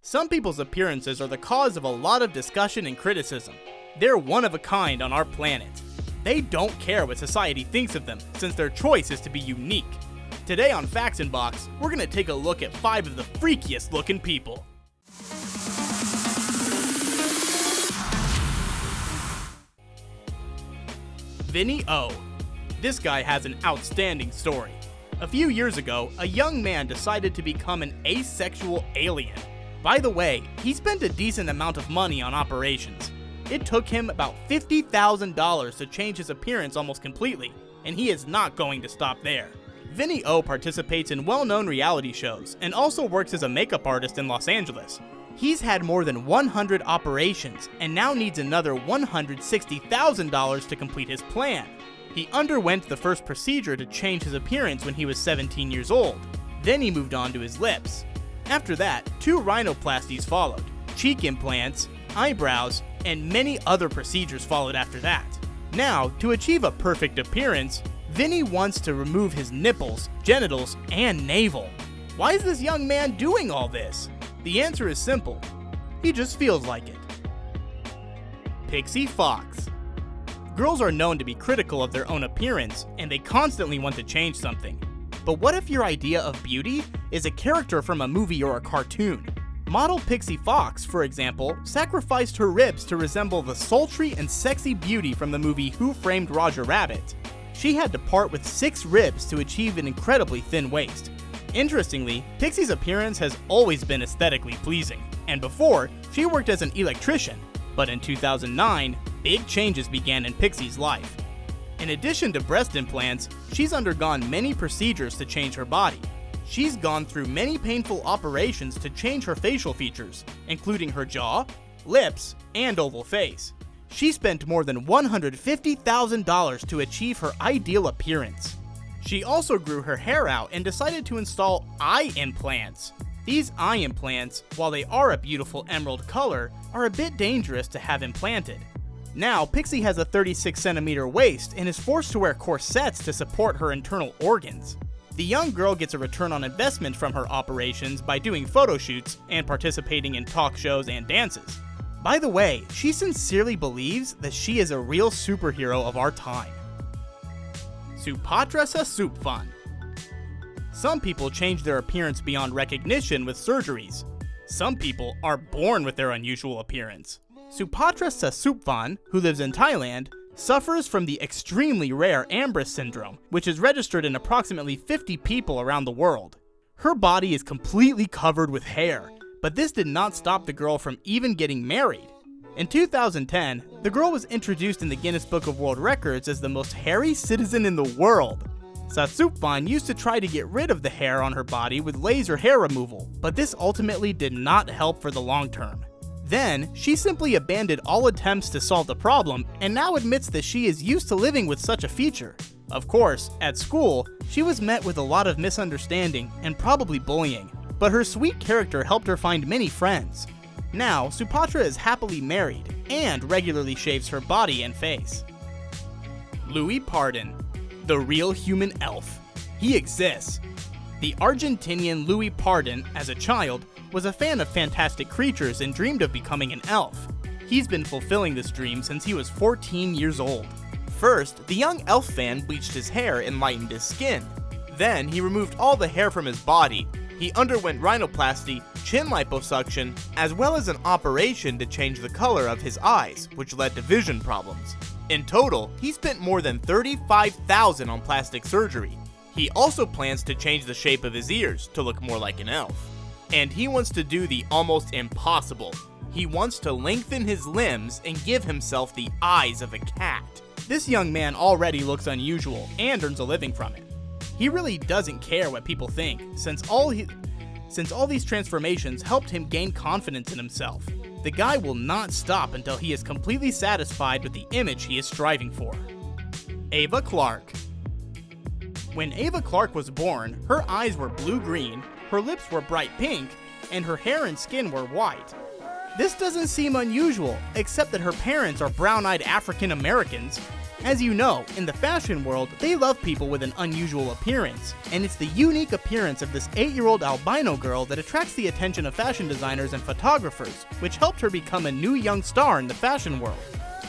Some people's appearances are the cause of a lot of discussion and criticism. They're one of a kind on our planet. They don't care what society thinks of them, since their choice is to be unique. Today on Facts in Box, we're going to take a look at 5 of the freakiest looking people. Vinny O. This guy has an outstanding story. A few years ago, a young man decided to become an asexual alien. By the way, he spent a decent amount of money on operations. It took him about $50,000 to change his appearance almost completely, and he is not going to stop there. Vinny O participates in well-known reality shows and also works as a makeup artist in Los Angeles. He's had more than 100 operations and now needs another $160,000 to complete his plan. He underwent the first procedure to change his appearance when he was 17 years old. Then he moved on to his lips. After that, 2 rhinoplasties followed, cheek implants, eyebrows, and many other procedures followed after that. Now, to achieve a perfect appearance, Vinny wants to remove his nipples, genitals, and navel. Why is this young man doing all this? The answer is simple. He just feels like it. Pixie Fox. Girls are known to be critical of their own appearance, and they constantly want to change something. But what if your idea of beauty is a character from a movie or a cartoon? Model Pixie Fox, for example, sacrificed her ribs to resemble the sultry and sexy beauty from the movie Who Framed Roger Rabbit. She had to part with 6 ribs to achieve an incredibly thin waist. Interestingly, Pixie's appearance has always been aesthetically pleasing, and before, she worked as an electrician. But in 2009, big changes began in Pixie's life. In addition to breast implants, she's undergone many procedures to change her body. She's gone through many painful operations to change her facial features, including her jaw, lips, and oval face. She spent more than $150,000 to achieve her ideal appearance. She also grew her hair out and decided to install eye implants. These eye implants, while they are a beautiful emerald color, are a bit dangerous to have implanted. Now, Pixie has a 36cm waist and is forced to wear corsets to support her internal organs. The young girl gets a return on investment from her operations by doing photo shoots and participating in talk shows and dances. By the way, she sincerely believes that she is a real superhero of our time. Supatra sa Supfan. Some people change their appearance beyond recognition with surgeries. Some people are born with their unusual appearance. Supatra sa Supfan, who lives in Thailand, suffers from the extremely rare Ambrose syndrome, which is registered in approximately 50 people around the world. Her body is completely covered with hair, but this did not stop the girl from even getting married. In 2010, the girl was introduced in the Guinness Book of World Records as the most hairy citizen in the world. Satsuphan used to try to get rid of the hair on her body with laser hair removal, but this ultimately did not help for the long term. Then, she simply abandoned all attempts to solve the problem and now admits that she is used to living with such a feature. Of course, at school, she was met with a lot of misunderstanding and probably bullying, but her sweet character helped her find many friends. Now, Supatra is happily married and regularly shaves her body and face. Louie Pardon, the real human elf. He exists. The Argentinian Louie Pardon, as a child, was a fan of fantastic creatures and dreamed of becoming an elf. He's been fulfilling this dream since he was 14 years old. First, the young elf fan bleached his hair and lightened his skin. Then, he removed all the hair from his body. He underwent rhinoplasty, chin liposuction, as well as an operation to change the color of his eyes, which led to vision problems. In total, he spent more than $35,000 on plastic surgery. He also plans to change the shape of his ears to look more like an elf. And he wants to do the almost impossible. He wants to lengthen his limbs and give himself the eyes of a cat. This young man already looks unusual and earns a living from it. He really doesn't care what people think, since all these transformations helped him gain confidence in himself. The guy will not stop until he is completely satisfied with the image he is striving for. Ava Clarke. When Ava Clarke was born, her eyes were blue-green, her lips were bright pink, and her hair and skin were white. This doesn't seem unusual, except that her parents are brown-eyed African Americans. As you know, in the fashion world, they love people with an unusual appearance, and it's the unique appearance of this 8-year-old albino girl that attracts the attention of fashion designers and photographers, which helped her become a new young star in the fashion world.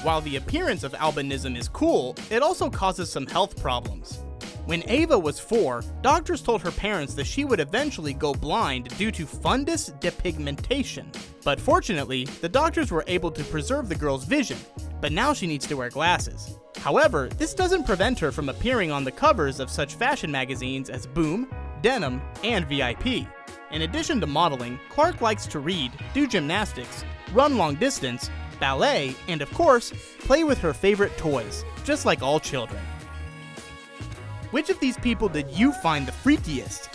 While the appearance of albinism is cool, it also causes some health problems. When Ava was 4, doctors told her parents that she would eventually go blind due to fundus depigmentation. But fortunately, the doctors were able to preserve the girl's vision, but now she needs to wear glasses. However, this doesn't prevent her from appearing on the covers of such fashion magazines as Boom, Denim, and VIP. In addition to modeling, Clarke likes to read, do gymnastics, run long distance, ballet, and of course, play with her favorite toys, just like all children. Which of these people did you find the freakiest?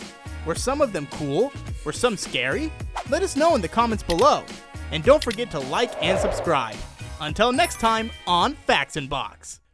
Were some of them cool? Were some scary? Let us know in the comments below. And don't forget to like and subscribe. Until next time on Facts in Box.